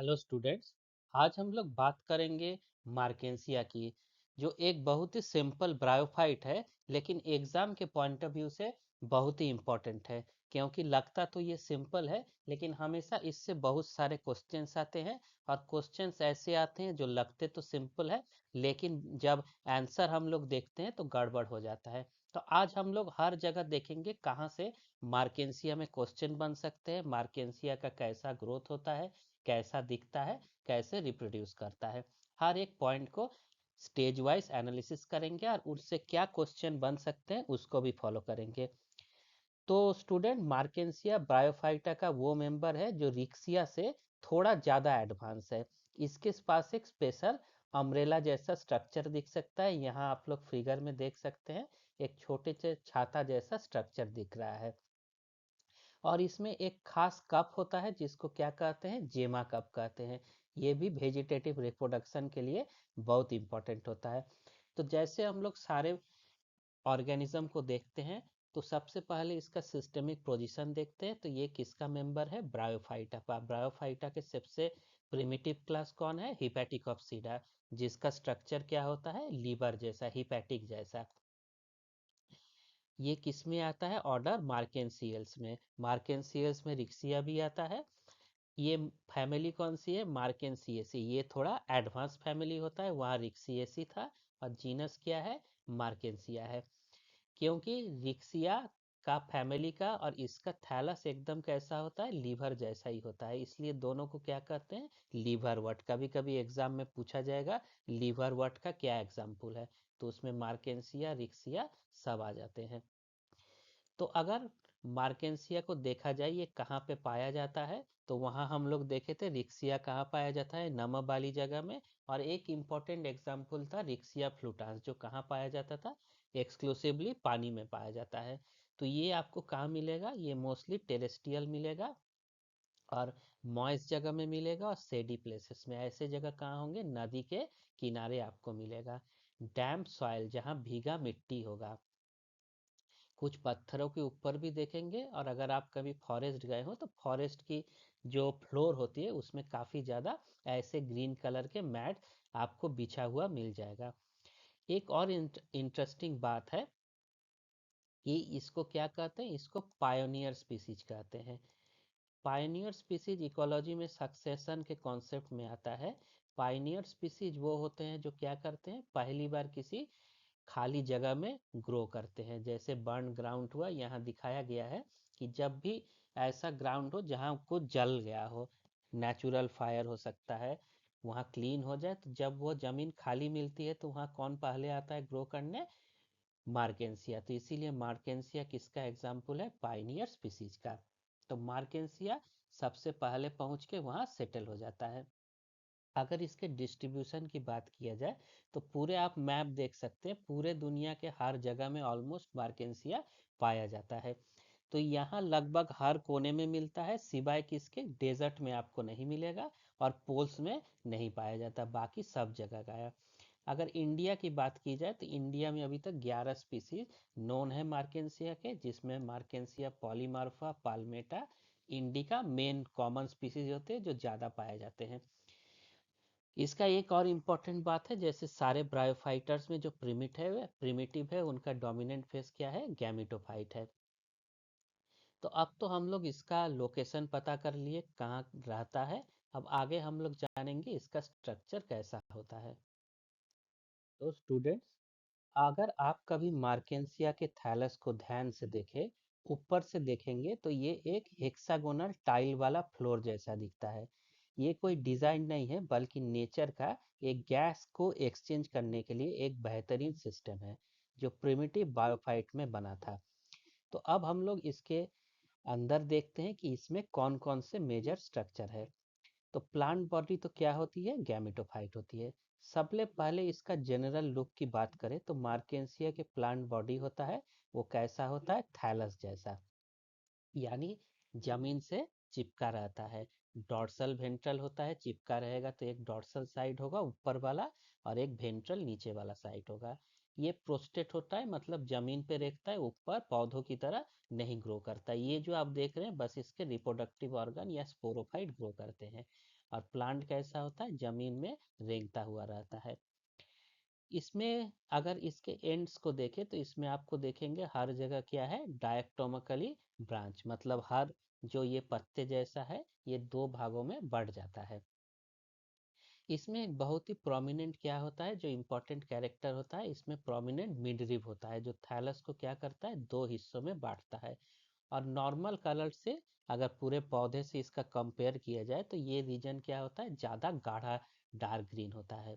Hello students. आज हम लोग बात करेंगे मार्केंसिया की, जो एक बहुत ही सिंपल ब्रायोफाइट है, लेकिन एग्जाम के पॉइंट ऑफ व्यू से बहुत ही इम्पोर्टेंट है। क्योंकि लगता तो ये सिंपल है, लेकिन हमेशा इससे बहुत सारे क्वेश्चंस आते हैं। और क्वेश्चंस ऐसे आते हैं जो लगते तो सिंपल है, लेकिन जब आंसर हम लोग देखते हैं तो गड़बड़ हो जाता है। तो आज हम लोग हर जगह देखेंगे कहाँ से मार्केंसिया में क्वेश्चन बन सकते हैं, मार्केंसिया का कैसा ग्रोथ होता है, कैसा दिखता है, कैसे रिप्रोड्यूस करता है। हर एक पॉइंट को स्टेज वाइज एनालिसिस करेंगे और उससे क्या क्वेश्चन बन सकते हैं उसको भी फॉलो करेंगे। तो स्टूडेंट, मार्केंसिया ब्रायोफाइटा का वो मेंबर है जो रिक्सिया से थोड़ा ज़्यादा एडवांस है। इसके पास एक स्पेशल अम्ब्रेला जैसा स्ट्रक्चर दिख सकता है। यहाँ आप लोग फिगर में देख सकते हैं, एक छोटे से छाता जैसा स्ट्रक्चर दिख रहा है। और इसमें एक खास कप होता है जिसको क्या कहते हैं, जेमा कप कहते हैं। ये भी वेजिटेटिव रिप्रोडक्शन के लिए बहुत इंपॉर्टेंट होता है। तो जैसे हम लोग सारे ऑर्गेनिज्म को देखते हैं, तो सबसे पहले इसका सिस्टेमिक पोजीशन देखते हैं। तो ये किसका मेंबर है, ब्रायोफाइटा। ब्रायोफाइटा के सबसे प्रिमिटिव क्लास कौन है, हिपैटिकोप्सिडा, जिसका स्ट्रक्चर क्या होता है, लीवर जैसा, हिपैटिक जैसा। ये किस में आता है, ऑर्डर मार्केंसियल्स में। मार्केंसियल्स में रिक्सिया भी आता है। ये फैमिली कौन सी है, मार्केंसिएसी। ये थोड़ा एडवांस फैमिली होता है, वहाँ रिक्सिएसी था। और जीनस क्या है, मार्केंसिया है। क्योंकि रिक्सिया का फैमिली का और इसका थैलस एकदम कैसा होता है, लीवर जैसा ही होता है, इसलिए दोनों को क्या कहते हैं, लीवर वट। कभी कभी एग्जाम में पूछा जाएगा लीवर वट का क्या एग्जाम्पल है, तो उसमें मार्केंसिया, रिक्सिया सब आ जाते हैं। तो अगर मार्केंसिया को देखा जाए ये कहाँ पे पाया जाता है, तो वहाँ हम लोग देखे थे रिक्सिया कहाँ पाया जाता है, नमक वाली जगह में। और एक इम्पॉर्टेंट एग्जाम्पल था रिक्सिया फ्लूटास, जो कहाँ पाया जाता था, एक्सक्लूसिवली पानी में पाया जाता है। तो ये आपको कहाँ मिलेगा, ये मोस्टली टेरेस्ट्रियल मिलेगा और मॉइस्ट जगह में मिलेगा, और सेडी प्लेसेस में। ऐसे जगह कहाँ होंगे, नदी के किनारे आपको मिलेगा। डैम्प सॉइल, जहाँ भीगा मिट्टी होगा। कुछ पत्थरों के ऊपर भी देखेंगे। और अगर आप कभी फॉरेस्ट गए हो तो फॉरेस्ट की जो फ्लोर होती है उसमें काफ़ी ज़्यादा ऐसे ग्रीन कलर के मैट आपको बिछा हुआ मिल जाएगा। एक और इंटरेस्टिंग बात है कि इसको क्या कहते हैं, इसको पायोनियर स्पीसीज कहते हैं। पायनियर स्पीसीज इकोलॉजी में सक्सेशन के कॉन्सेप्ट में आता है। पायनियर स्पीसीज वो होते हैं जो क्या करते हैं, पहली बार किसी खाली जगह में ग्रो करते हैं। जैसे बर्न ग्राउंड हुआ, यहाँ दिखाया गया है कि जब भी ऐसा ग्राउंड हो जहाँ कुछ जल गया हो, नेचुरल फायर हो सकता है, वहाँ क्लीन हो जाए, तो जब वो जमीन खाली मिलती है तो वहाँ कौन पहले आता है ग्रो करने, मार्केंसिया। तो इसीलिए मार्केंसिया किसका एग्जाम्पल है, पाइनियर स्पीसीज का। तो मार्केंसिया सबसे पहले पहुंच के वहाँ सेटल हो जाता है। अगर इसके डिस्ट्रीब्यूशन की बात किया जाए तो पूरे आप मैप देख सकते हैं, पूरे दुनिया के हर जगह में ऑलमोस्ट मार्केंसिया पाया जाता है। तो यहाँ लगभग हर कोने में मिलता है, सिवाय किसके, डेजर्ट में आपको नहीं मिलेगा और पोल्स में नहीं पाया जाता, बाकी सब जगह गायब। अगर इंडिया की बात की जाए तो इंडिया में अभी तक 11 स्पीसीज नोन है मार्केंसिया के, जिसमें Marchantia polymorpha, palmata, indica main common species होते हैं जो ज़्यादा पाए जाते हैं। इसका एक और इम्पॉर्टेंट बात है, जैसे सारे ब्रायोफाइटर्स में जो प्रिमिटिव है उनका डोमिनेंट फेस क्या है, गैमेटोफाइट है। तो अब तो हम लोग इसका लोकेशन पता कर लिए कहाँ रहता है। अब आगे हम लोग जानेंगे इसका स्ट्रक्चर कैसा होता है। तो स्टूडेंट्स, अगर आप कभी मार्केंसिया के थैलस को ध्यान से देखें, ऊपर से देखेंगे तो ये एक हेक्सागोनल टाइल वाला फ्लोर जैसा दिखता है। ये कोई डिजाइन नहीं है, बल्कि नेचर का एक गैस को एक्सचेंज करने के लिए एक बेहतरीन सिस्टम है, जो प्रिमिटिव बायोफाइट में बना था। तो अब हम लोग इसके अंदर देखते हैं कि इसमें कौन कौन से मेजर स्ट्रक्चर है। तो प्लांट बॉडी तो क्या होती है, गैमेटोफाइट होती है। सबसे पहले इसका जनरल लुक की बात करें तो मार्केंसिया के प्लांट बॉडी होता है, वो कैसा होता है, थैलस जैसा, यानी जमीन से चिपका रहता है। डॉर्सल वेंट्रल होता है, चिपका रहेगा, तो एक डॉर्सल साइड होगा ऊपर वाला और एक वेंट्रल नीचे वाला साइड होगा। ये प्रोस्टेट होता है, मतलब जमीन पे रहता है, ऊपर पौधों की तरह नहीं ग्रो करता। ये जो आप देख रहे हैं बस इसके रिप्रोडक्टिव ऑर्गन या स्पोरोफाइट ग्रो करते हैं। और प्लांट कैसा होता है, जमीन में रेंगता हुआ रहता है। इसमें अगर इसके एंड्स को देखें तो इसमें आपको देखेंगे हर जगह क्या है, डायक्टोमिकली ब्रांच, मतलब हर जो ये पत्ते जैसा है ये दो भागों में बढ़ जाता है। इसमें बहुत ही प्रोमिनेंट क्या होता है, जो इम्पोर्टेंट कैरेक्टर होता है, इसमें प्रोमिनेंट मिडरिब होता है, जो थैलस को क्या करता है, दो हिस्सों में बांटता है। और नॉर्मल कलर से अगर पूरे पौधे से इसका कंपेयर किया जाए तो ये रीजन क्या होता है, ज़्यादा गाढ़ा डार्क ग्रीन होता है।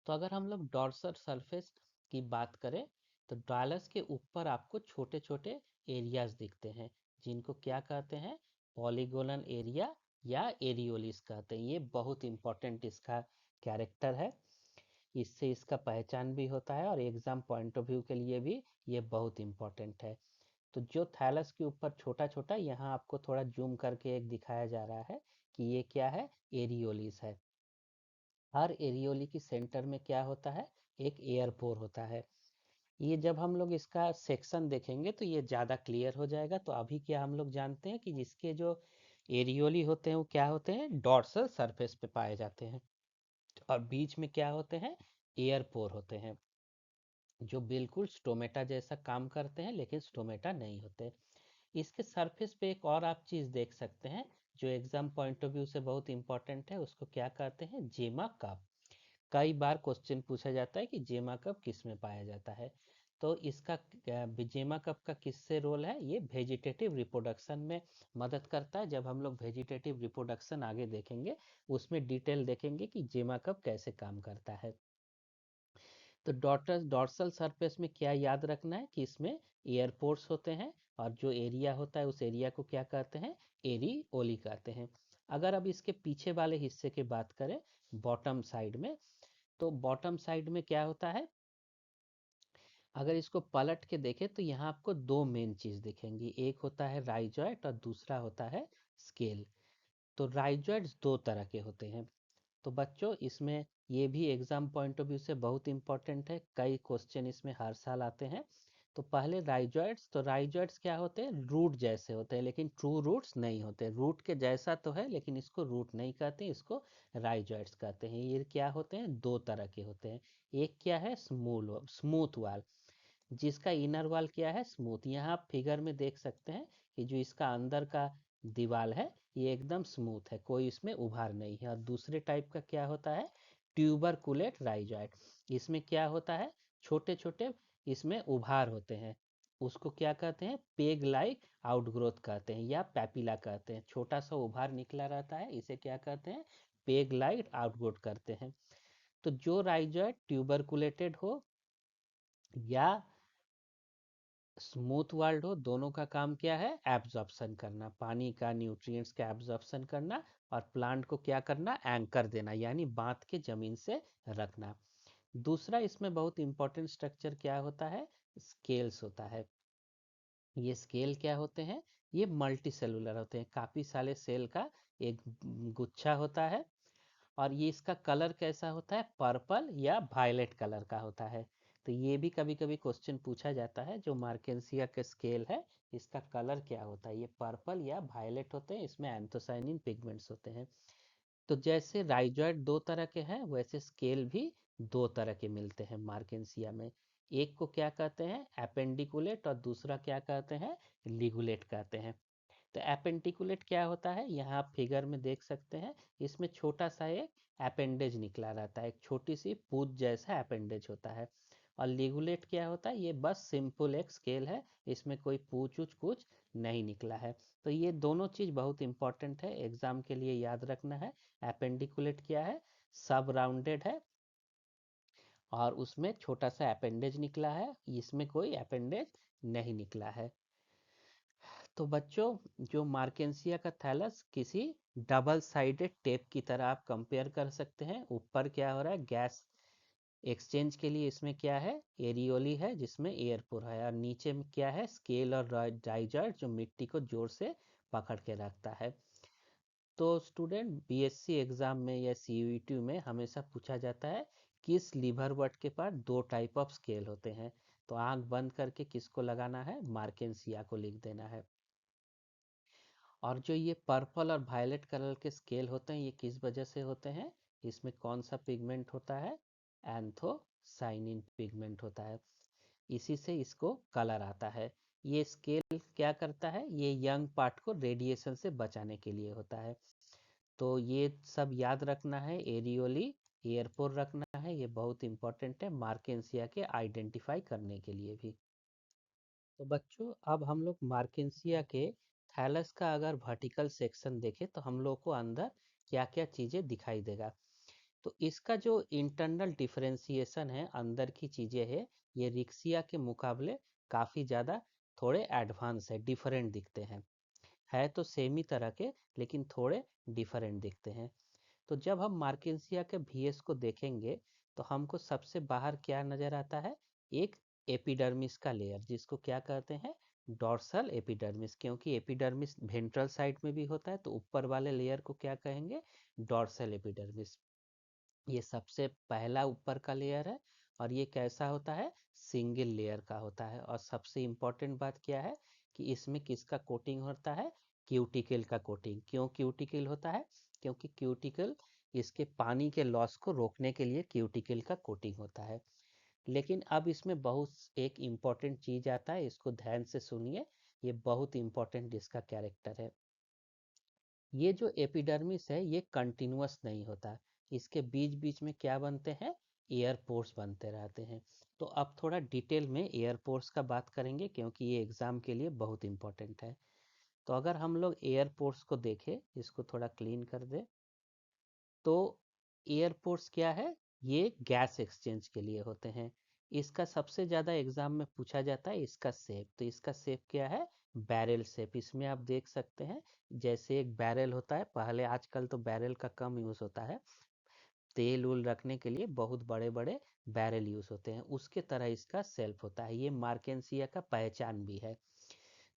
तो अगर हम लोग डॉर्सल सरफेस की बात करें तो डालस के ऊपर आपको छोटे छोटे एरियाज दिखते हैं, जिनको क्या कहते हैं, पॉलीगोनल एरिया या एरियोलिस कहते हैं। ये बहुत इंपॉर्टेंट इसका कैरेक्टर है, इससे इसका पहचान भी होता है और एग्जाम पॉइंट ऑफ व्यू के लिए भी ये बहुत इंपॉर्टेंट है। तो जो थैलस के ऊपर छोटा छोटा, यहाँ आपको थोड़ा जूम करके एक दिखाया जा रहा है कि ये क्या है, एरियोलिस है। हर एरियोली की सेंटर में क्या होता है, एक एयरपोर होता है। ये जब हम लोग इसका सेक्शन देखेंगे तो ये ज़्यादा क्लियर हो जाएगा। तो अभी क्या हम लोग जानते हैं कि जिसके जो एरियोली होते हैं वो क्या होते हैं, डॉर्सल सरफेस पे पाए जाते हैं, और बीच में क्या होते हैं, एयरपोर होते हैं, जो बिल्कुल स्टोमेटा जैसा काम करते हैं लेकिन स्टोमेटा नहीं होते। इसके सरफेस पे एक और आप चीज़ देख सकते हैं जो एग्जाम पॉइंट ऑफ व्यू से बहुत इंपॉर्टेंट है, उसको क्या कहते हैं, जेमा कप। कई बार क्वेश्चन पूछा जाता है कि जेमा कप किस में पाया जाता है। तो इसका जेमा कप का किससे रोल है, ये वेजिटेटिव रिप्रोडक्शन में मदद करता है। जब हम लोग वेजिटेटिव रिप्रोडक्शन आगे देखेंगे उसमें डिटेल देखेंगे कि जेमा कप कैसे काम करता है। तो डॉर्सल सरफेस में क्या याद रखना है कि इसमें एयरपोर्ट्स होते हैं, और जो एरिया होता है उस एरिया को क्या कहते हैं, एरिओली कहते हैं। अगर अब इसके पीछे वाले हिस्से की बात करें, बॉटम साइड में, तो बॉटम साइड में क्या होता है, अगर इसको पलट के देखें तो यहाँ आपको दो मेन चीज दिखेंगी, एक होता है राइजॉइट और दूसरा होता है स्केल। तो राइजॉइट्स दो तरह के होते हैं। तो बच्चों इसमें ये भी एग्जाम पॉइंट ऑफ व्यू से बहुत इंपॉर्टेंट है, कई क्वेश्चन इसमें हर साल आते हैं। तो पहले राइजॉइट्स, तो राइजॉइट्स क्या होते हैं, रूट जैसे होते हैं लेकिन ट्रू रूट्स नहीं होते, रूट के जैसा तो है लेकिन इसको रूट नहीं कहते, इसको राइजॉइट्स कहते हैं। ये क्या होते हैं, दो तरह के होते हैं। एक क्या है, स्मूथ वाल, जिसका इनर वाल क्या है, स्मूथ। यहाँ आप फिगर में देख सकते हैं कि जो इसका अंदर का दीवार है ये एकदम स्मूथ है, कोई इसमें उभार नहीं है। और दूसरे टाइप का क्या होता है, ट्यूबरकुलेट राइजॉइड। इसमें क्या होता है, छोटे छोटे इसमें उभार होते हैं, उसको क्या कहते हैं, पेग लाइक आउटग्रोथ कहते हैं या पैपिला कहते हैं। छोटा सा उभार निकला रहता है, इसे क्या कहते हैं, पेग लाइक आउटग्रोथ करते हैं। तो जो राइजॉइड ट्यूबरकुलेटेड हो या स्मूथ वर्ल्ड हो, दोनों का काम क्या है, एब्जॉर्प्शन करना, पानी का, न्यूट्रिएंट्स का एब्जॉर्प्शन करना, और प्लांट को क्या करना, एंकर देना, यानी बांध के जमीन से रखना। दूसरा इसमें बहुत इंपॉर्टेंट स्ट्रक्चर क्या होता है, स्केल्स होता है। ये स्केल क्या होते हैं, ये मल्टी सेलुलर होते हैं, काफी सारे सेल का एक गुच्छा होता है। और ये इसका कलर कैसा होता है, पर्पल या वायलेट कलर का होता है। तो ये भी कभी कभी क्वेश्चन पूछा जाता है, जो मार्केंसिया का स्केल है इसका कलर क्या होता है, ये पर्पल या वायलेट होते हैं, इसमें एंथोसाइनिन पिगमेंट्स होते हैं। तो जैसे राइजॉइड दो तरह के हैं वैसे स्केल भी दो तरह के मिलते हैं मार्केंसिया में। एक को क्या कहते हैं, एपेंडिकुलेट, और दूसरा क्या कहते हैं, लिगुलेट कहते हैं। तो एपेंडिकुलेट क्या होता है, यहाँ आप फिगर में देख सकते हैं, इसमें छोटा सा एक अपेंडेज निकला रहता है, एक छोटी सी पूत जैसा अपेंडेज होता है। और लिगुलेट क्या होता है, ये बस सिंपल एक स्केल है, इसमें कोई पूछ उछ कुछ नहीं निकला है। तो ये दोनों चीज बहुत इंपॉर्टेंट है, एग्जाम के लिए याद रखना है। एपेंडिकुलेट क्या है, सब राउंडेड है और उसमें छोटा सा अपेंडेज निकला है, इसमें कोई अपेंडेज नहीं निकला है। तो बच्चों जो मार्केंसिया का थैलस किसी डबल साइडेड टेप की तरह आप कंपेयर कर सकते हैं। ऊपर क्या हो रहा है, गैस एक्सचेंज के लिए इसमें क्या है, एरियोली है जिसमें एयरपोर है, और नीचे में क्या है, स्केल और डाइजॉइड जो मिट्टी को जोर से पकड़ के रखता है। तो स्टूडेंट बीएससी एग्जाम में या सीयूईटी में हमेशा पूछा जाता है किस लीवर वर्ड के पास दो टाइप ऑफ स्केल होते हैं। तो आंख बंद करके किसको लगाना है, मार्केंसिया को लिख देना है। और जो ये पर्पल और वायलेट कलर के स्केल होते हैं, ये किस वजह से होते हैं? इसमें कौन सा पिगमेंट होता है? एंथोसाइनिन पिगमेंट होता है। इसी से इसको कलर आता है। ये स्केल क्या करता है? ये यंग पार्ट को रेडिएशन से बचाने के लिए होता है। तो ये सब याद रखना है, एरियोली एयरपोर रखना है, ये बहुत इंपॉर्टेंट है मार्केंसिया के आइडेंटिफाई करने के लिए भी। तो बच्चों, अब हम लोग मार्केंसिया के थैलस का अगर वर्टिकल सेक्शन देखें तो हम लोग को अंदर क्या क्या चीज़ें दिखाई देगा। तो इसका जो इंटरनल डिफरेंशिएशन है, अंदर की चीज़ें है, ये रिक्सिया के मुकाबले काफ़ी ज़्यादा थोड़े एडवांस है, डिफरेंट दिखते हैं। है तो सेम ही तरह के, लेकिन थोड़े डिफरेंट दिखते हैं। तो जब हम मार्केंसिया के VS को देखेंगे तो हमको सबसे बाहर क्या नज़र आता है? एक एपिडर्मिस का लेयर, जिसको क्या कहते हैं? Dorsal epidermis. क्योंकि एपिडर्मिस वेंट्रल साइड में भी होता है, तो ऊपर वाले लेयर को क्या कहेंगे? Dorsal epidermis. ये सबसे पहला ऊपर का लेयर है, और ये कैसा होता है? सिंगल लेयर का होता है। और सबसे इम्पोर्टेंट बात क्या है कि इसमें किसका कोटिंग होता है? क्यूटिकल का कोटिंग। क्यों क्यूटिकल होता है? क्योंकि क्यूटिकल इसके पानी के लॉस को रोकने के लिए क्यूटिकल का कोटिंग होता है। लेकिन अब इसमें बहुत एक इम्पॉर्टेंट चीज आता है, इसको ध्यान से सुनिए। ये बहुत इम्पोर्टेंट इसका कैरेक्टर है। ये जो एपिडर्मिस है, ये कंटिन्यूअस नहीं होता। इसके बीच बीच में क्या बनते हैं? एयरपोर्स बनते रहते हैं। तो अब थोड़ा डिटेल में एयरपोर्स का बात करेंगे, क्योंकि ये एग्जाम के लिए बहुत इंपॉर्टेंट है। तो अगर हम लोग एयरपोर्स को देखें, इसको थोड़ा क्लीन कर दे, तो एयरपोर्ट्स क्या है? ये गैस एक्सचेंज के लिए होते हैं। इसका सबसे ज़्यादा एग्जाम में पूछा जाता है इसका शेप। तो इसका शेप क्या है? Barrel shape. इसमें आप देख सकते हैं, जैसे एक बैरल होता है, पहले आजकल तो बैरल का कम यूज़ होता है, तेल उल रखने के लिए बहुत बड़े बड़े बैरल यूज़ होते हैं, उसके तरह इसका शेल्फ होता है। ये मार्केंसिया का पहचान भी है।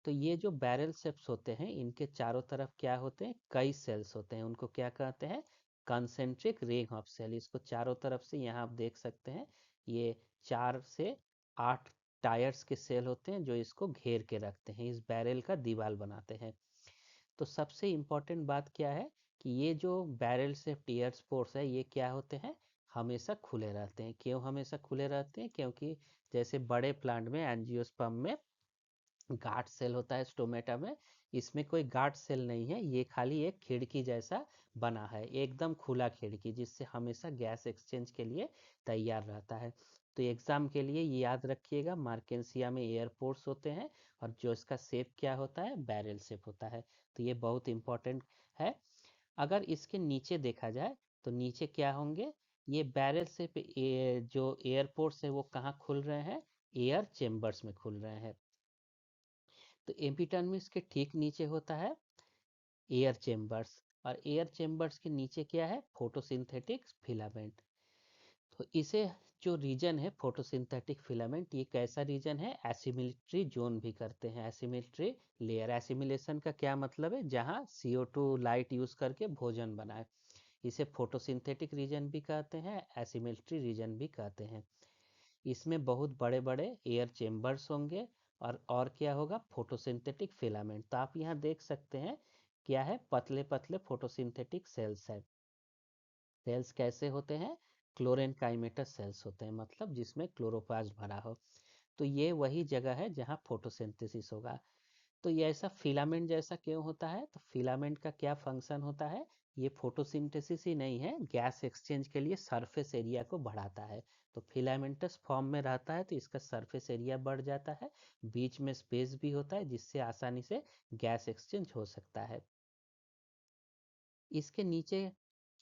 तो ये जो बैरल शेप्स होते हैं, इनके चारों तरफ क्या होते हैं? कई सेल्स होते हैं। उनको क्या कहते हैं? Concentric ring of cell. इसको चारों तरफ से, यहाँ आप देख सकते हैं, ये 4 से 8 टायर्स के सेल होते हैं, जो इसको घेर के रखते हैं, इस बैरल का दीवार बनाते हैं। तो सबसे इम्पोर्टेंट बात क्या है कि ये जो बैरल शेप्ड एयर स्पोर्स है, ये क्या होते हैं? हमेशा खुले रहते हैं। क्यों हमेशा खुले रहते हैं? क्योंकि जैसे बड़े प्लांट में, एंजियोस्पर्म में गार्ड सेल होता है, स्टोमेटा में इसमें कोई गार्ड सेल नहीं है। ये खाली एक खिड़की जैसा बना है, एकदम खुला खिड़की, जिससे हमेशा गैस एक्सचेंज के लिए तैयार रहता है। तो एग्जाम के लिए ये याद रखिएगा, मार्केंसिया में एयरपोर्ट्स होते हैं, और जो इसका शेप क्या होता है? बैरल शेप होता है। तो ये बहुत इंपॉर्टेंट है। अगर इसके नीचे देखा जाए तो नीचे क्या होंगे? ये बैरल शेप जो एयरपोर्ट्स है, वो कहाँ खुल रहे हैं? एयर चेम्बर्स में खुल रहे हैं। तो एपिडर्मिस के ठीक नीचे होता है एयर चेम्बर्स, और एयर चेम्बर्स के नीचे क्या है? Photosynthetic filament. तो इसे जो रीजन है फोटोसिंथेटिक फिलामेंट, ये कैसा रीजन है? एसिमिलिट्री जोन भी करते हैं, एसिमिलिट्री लेयर। एसिमिलेशन का क्या मतलब है? जहाँ CO2 लाइट यूज करके भोजन बनाए, इसे फोटोसिंथेटिक रीजन भी कहते हैं, एसिमिलिट्री रीजन भी कहते हैं। इसमें बहुत बड़े बड़े एयर चेम्बर्स होंगे, और क्या होगा? Photosynthetic filament. तो आप यहाँ देख सकते हैं, क्या है? पतले पतले फोटोसिंथेटिक सेल्स है। सेल्स कैसे होते हैं? क्लोरेनकाइमेटस सेल्स होते हैं, मतलब जिसमें क्लोरोप्लास्ट भरा हो। तो ये वही जगह है जहाँ फोटोसिंथेसिस होगा। तो ये ऐसा फिलामेंट जैसा क्यों होता है? तो फिलामेंट का क्या फंक्शन होता है? ये फोटोसिंथेसिस ही नहीं है, गैस एक्सचेंज के लिए सरफेस एरिया को बढ़ाता है। तो फिलामेंटस फॉर्म में रहता है, तो इसका सरफेस एरिया बढ़ जाता है, बीच में स्पेस भी होता है, जिससे आसानी से गैस एक्सचेंज हो सकता है। इसके नीचे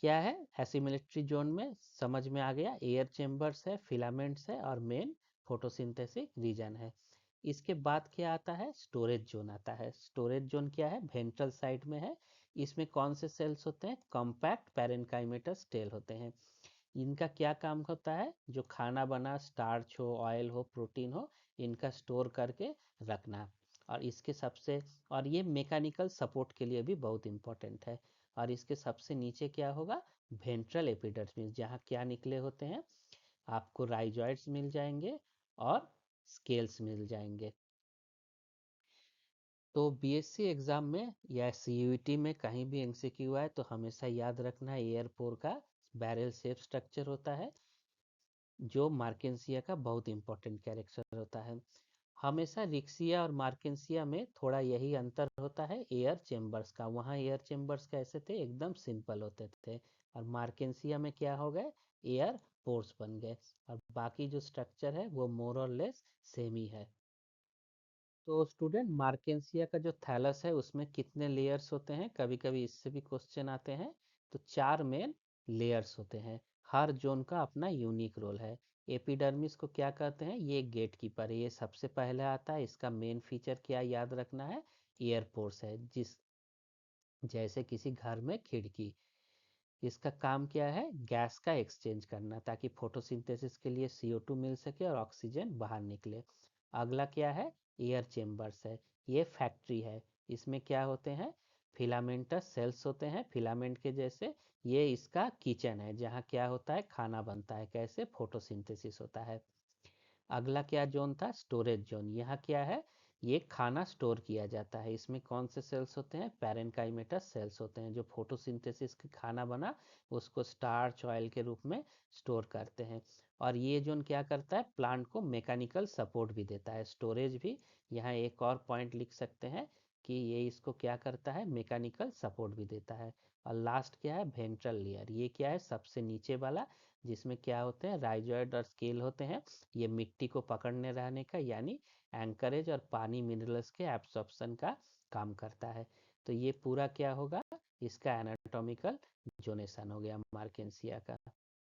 क्या है? एसिमिलिट्री जोन में समझ में आ गया, एयर चेम्बर्स है, फिलामेंट्स है, और मेन फोटोसिंथेसिस रीजन है। इसके बाद क्या आता है? स्टोरेज जोन आता है। स्टोरेज जोन क्या है? वेंट्रल साइड में है। इसमें कौन से सेल्स होते हैं? कॉम्पैक्ट पैरेन्काइमेटस टेल होते हैं। इनका क्या काम होता है? जो खाना बना, स्टार्च हो, ऑयल हो, प्रोटीन हो, इनका स्टोर करके रखना। और इसके सबसे, और ये मैकेनिकल सपोर्ट के लिए भी बहुत इंपॉर्टेंट है। और इसके सबसे नीचे क्या होगा? वेंट्रल एपिडर्मिस, जहाँ क्या निकले होते हैं? आपको राइजॉइड्स मिल जाएंगे, और स्केल्स मिल जाएंगे। तो बीएससी एग्जाम में या सीयूईटी में कहीं भी एमसीक्यू आए तो हमेशा याद रखना है एयर पोर का बैरल शेप स्ट्रक्चर होता है, जो मार्केंसिया का बहुत इंपॉर्टेंट कैरेक्टर होता है। हमेशा रिक्सिया और मार्केंसिया में थोड़ा यही अंतर होता है एयर चेम्बर्स का। वहाँ एयर चेम्बर्स कैसे थे, एकदम सिंपल होते थे, और मार्केंसिया में क्या हो गए, एयर पोर्स बन गए। और बाकी जो स्ट्रक्चर है वो मोर और लेस सेम ही है। तो स्टूडेंट, मार्केंसिया का जो थैलस है उसमें कितने लेयर्स होते हैं, कभी कभी इससे भी क्वेश्चन आते हैं। तो 4 मेन लेयर्स होते हैं, हर जोन का अपना यूनिक रोल है। एपिडर्मिस को क्या कहते हैं, ये गेट कीपर है, ये सबसे पहले आता है। इसका मेन फीचर क्या याद रखना है, एयरपोर्ट्स है, जिस जैसे किसी घर में खिड़की। इसका काम क्या है, गैस का एक्सचेंज करना, ताकि फोटोसिंथेसिस के लिए CO2 मिल सके और ऑक्सीजन बाहर निकले। अगला क्या है, एयर चेम्बर्स है, ये फैक्ट्री है। इसमें क्या होते हैं, फिलामेंटस सेल्स होते हैं, फिलामेंट के जैसे। ये इसका किचन है, जहाँ क्या होता है, खाना बनता है, कैसे, फोटोसिंथेसिस होता है। अगला क्या जोन था, स्टोरेज जोन। यहाँ क्या है, ये खाना स्टोर किया जाता है। इसमें कौन से सेल्स होते हैं, पैरेनकाइमेटस सेल्स होते हैं, जो फोटोसिंथेसिस के खाना बना उसको स्टार्च ऑयल के रूप में स्टोर करते हैं। और ये जोन क्या करता है, प्लांट को मैकेनिकल सपोर्ट भी देता है, स्टोरेज भी। यहाँ एक और पॉइंट लिख सकते हैं कि ये इसको क्या करता है, मैकेनिकल सपोर्ट भी देता है। और लास्ट क्या है, वेंट्रल लेयर। ये क्या है, सबसे नीचे वाला, जिसमें क्या होते हैं, राइजॉइड और स्केल होते हैं। ये मिट्टी को पकड़ने रहने का, यानी एंकरेज और पानी मिनरल्स के एब्सॉर्प्शन का काम करता है। तो ये पूरा क्या होगा, इसका एनाटॉमिकल जोनेशन हो गया मार्केंसिया का।